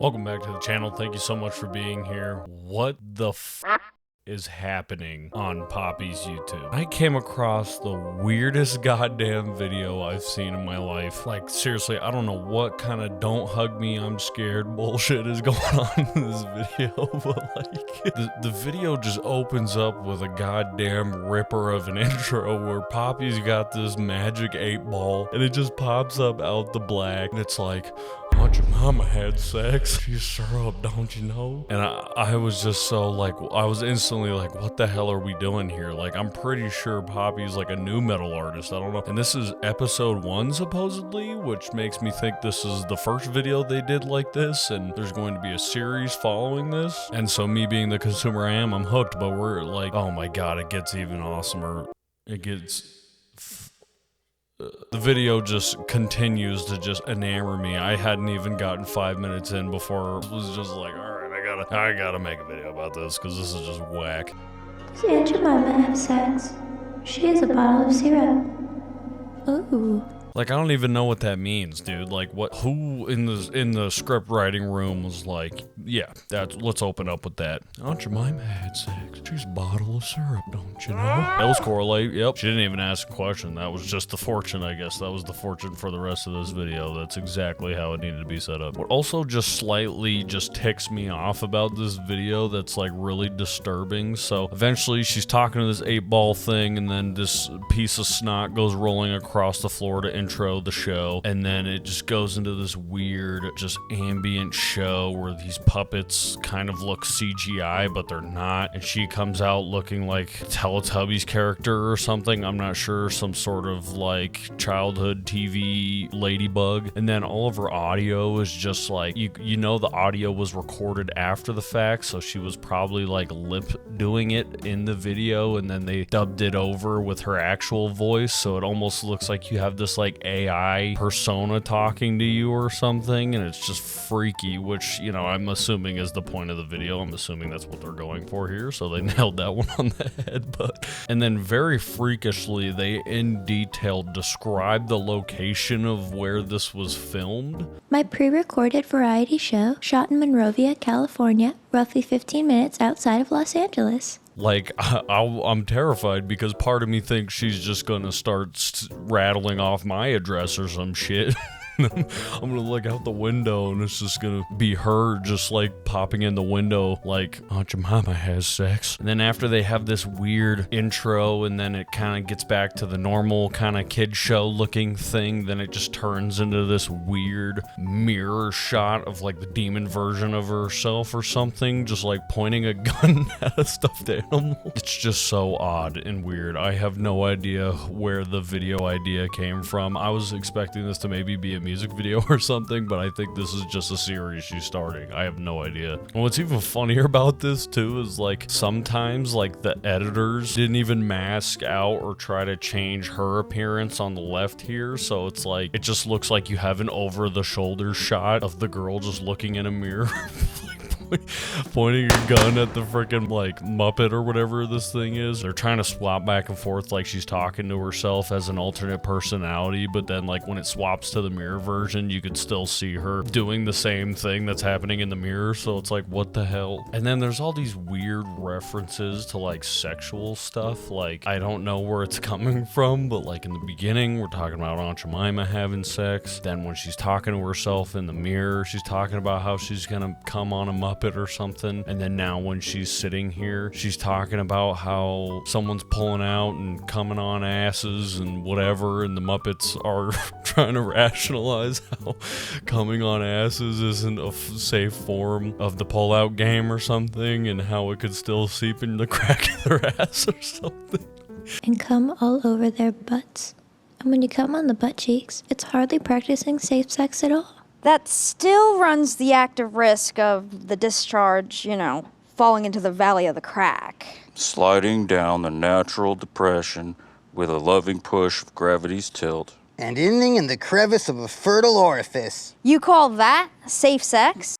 Welcome back to the channel. Thank you so much for being here. What the f is happening on Poppy's YouTube? I came across the weirdest goddamn video I've seen in my life. Like, seriously, I don't know what kind of don't hug me, I'm scared bullshit is going on in this video, but like, the video just opens up with a goddamn ripper of an intro where Poppy's got this magic 8-ball and it just pops up out the black and it's like, "Aunt your mama had sex. She's syrup, don't you know?" And I was just so like, I was instantly like, what the hell are we doing here? Like, I'm pretty sure Poppy's like a new metal artist. I don't know. And this is episode 1 supposedly, which makes me think this is the first video they did like this, and there's going to be a series following this. And so me being the consumer I am, I'm hooked, but we're like, oh my god, it gets even awesomer. It gets... The video just continues to just enamor me. I hadn't even gotten 5 minutes in before it was just like, all right, I gotta make a video about this because this is just whack. Does Aunt Jemima have sex? She has a bottle of syrup. Ooh. Like, I don't even know what that means, dude. Like, what? Who in the script writing room was like, yeah, let's open up with that. Aunt Jemima had sex. She's a bottle of syrup, don't you know? Those correlate. Yep. She didn't even ask a question. That was just the fortune, I guess. That was the fortune for the rest of this video. That's exactly how it needed to be set up. What also just slightly just ticks me off about this video that's like really disturbing. So eventually she's talking to this 8-ball thing, and then this piece of snot goes rolling across the floor to intro the show, and then it just goes into this weird just ambient show where these puppets kind of look CGI but they're not, and she comes out looking like Teletubbies character or something. I'm not sure, some sort of like childhood TV ladybug. And then all of her audio is just like, you know the audio was recorded after the fact, so she was probably like lip doing it in the video and then they dubbed it over with her actual voice, so it almost looks like you have this like AI persona talking to you or something, and it's just freaky, which, you know, I'm assuming is the point of the video. I'm assuming that's what they're going for here, so they nailed that one on the head. But and then very freakishly they in detail describe the location of where this was filmed. My pre-recorded variety show shot in Monrovia, California, roughly 15 minutes outside of Los Angeles. Like, I'm terrified because part of me thinks she's just gonna start rattling off my address or some shit. I'm gonna look out the window and it's just gonna be her just like popping in the window like, Aunt Jemima has sex. And then after they have this weird intro and then it kind of gets back to the normal kind of kid show looking thing, then it just turns into this weird mirror shot of like the demon version of herself or something, just like pointing a gun at a stuffed animal. It's just so odd and weird. I have no idea where the video idea came from. I was expecting this to maybe be a music video or something, but I think this is just a series she's starting. I have no idea. And what's even funnier about this too is like sometimes like the editors didn't even mask out or try to change her appearance on the left here, so it's like it just looks like you have an over-the-shoulder shot of the girl just looking in a mirror pointing a gun at the freaking like Muppet or whatever this thing is. They're trying to swap back and forth like she's talking to herself as an alternate personality, but then like when it swaps to the mirror version, you could still see her doing the same thing that's happening in the mirror, so it's like, what the hell? And then there's all these weird references to like sexual stuff. Like, I don't know where it's coming from, but like in the beginning, we're talking about Aunt Jemima having sex. Then when she's talking to herself in the mirror, she's talking about how she's gonna come on a Muppet or something. And then now when she's sitting here, she's talking about how someone's pulling out and coming on asses and whatever, and the Muppets are trying to rationalize how coming on asses isn't a safe form of the pull-out game or something, and how it could still seep in the crack of their ass or something. And come all over their butts. And when you come on the butt cheeks, it's hardly practicing safe sex at all. That still runs the active risk of the discharge, you know, falling into the valley of the crack. Sliding down the natural depression with a loving push of gravity's tilt. And ending in the crevice of a fertile orifice. You call that safe sex?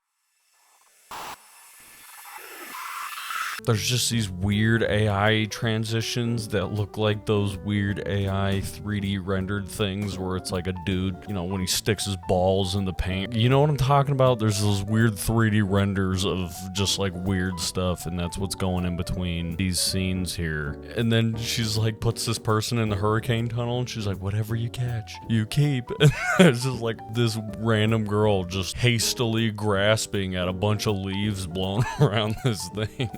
There's just these weird AI transitions that look like those weird AI 3D rendered things where it's like a dude, you know, when he sticks his balls in the paint. You know what I'm talking about? There's those weird 3D renders of just like weird stuff, and that's what's going in between these scenes here. And then she's like, puts this person in the hurricane tunnel, and she's like, whatever you catch, you keep. And it's just like this random girl just hastily grasping at a bunch of leaves blown around this thing.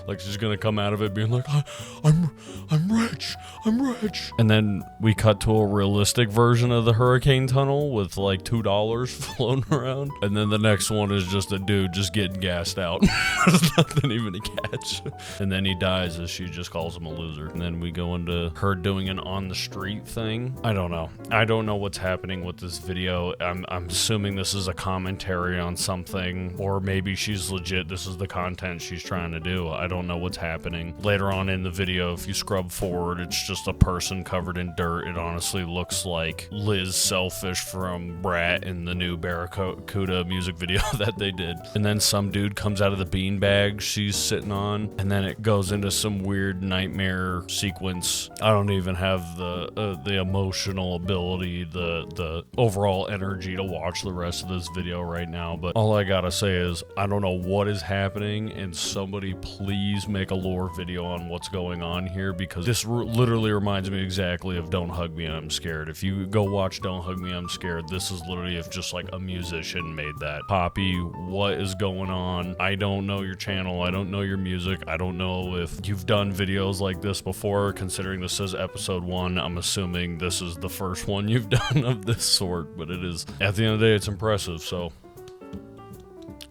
Like she's gonna come out of it being like, I'm rich, I'm rich. And then we cut to a realistic version of the hurricane tunnel with like $2 floating around. And then the next one is just a dude just getting gassed out. There's nothing even to catch. And then he dies as she just calls him a loser. And then we go into her doing an on the street thing. I don't know. I don't know what's happening with this video. I'm assuming this is a commentary on something, or maybe she's legit. This is the content she's trying to do. I don't know what's happening. Later on in the video, if you scrub forward, it's just a person covered in dirt. It honestly looks like Liz Selfish from Brat in the new Barracuda music video that they did. And then some dude comes out of the beanbag she's sitting on, and then it goes into some weird nightmare sequence. I don't even have the emotional ability, the overall energy to watch the rest of this video right now, but all I gotta say is I don't know what is happening, and somebody please make a lore video on what's going on here, because this literally reminds me exactly of Don't Hug Me I'm Scared. If you go watch Don't Hug Me I'm Scared, this is literally if just like a musician made that. Poppy, what is going on? I don't know your channel, I don't know your music, I don't know if you've done videos like this before. Considering this is episode 1, I'm assuming this is the first one you've done of this sort, but it is, at the end of the day, it's impressive, so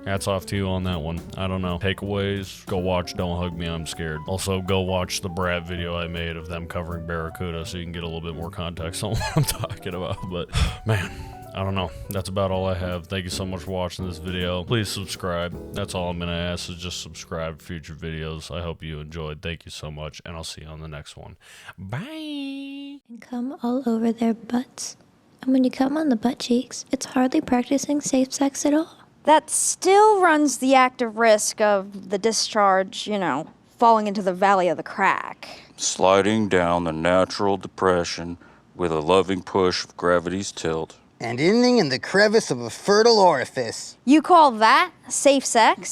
hats off to you on that one. I don't know. Takeaways, go watch Don't Hug Me I'm Scared. Also, go watch the Brat video I made of them covering Barracuda so you can get a little bit more context on what I'm talking about. But, man, I don't know. That's about all I have. Thank you so much for watching this video. Please subscribe. That's all I'm going to ask, is just subscribe for future videos. I hope you enjoyed. Thank you so much, and I'll see you on the next one. Bye! And come all over their butts. And when you come on the butt cheeks, it's hardly practicing safe sex at all. That still runs the active risk of the discharge, you know, falling into the valley of the crack. Sliding down the natural depression with a loving push of gravity's tilt. And ending in the crevice of a fertile orifice. You call that safe sex?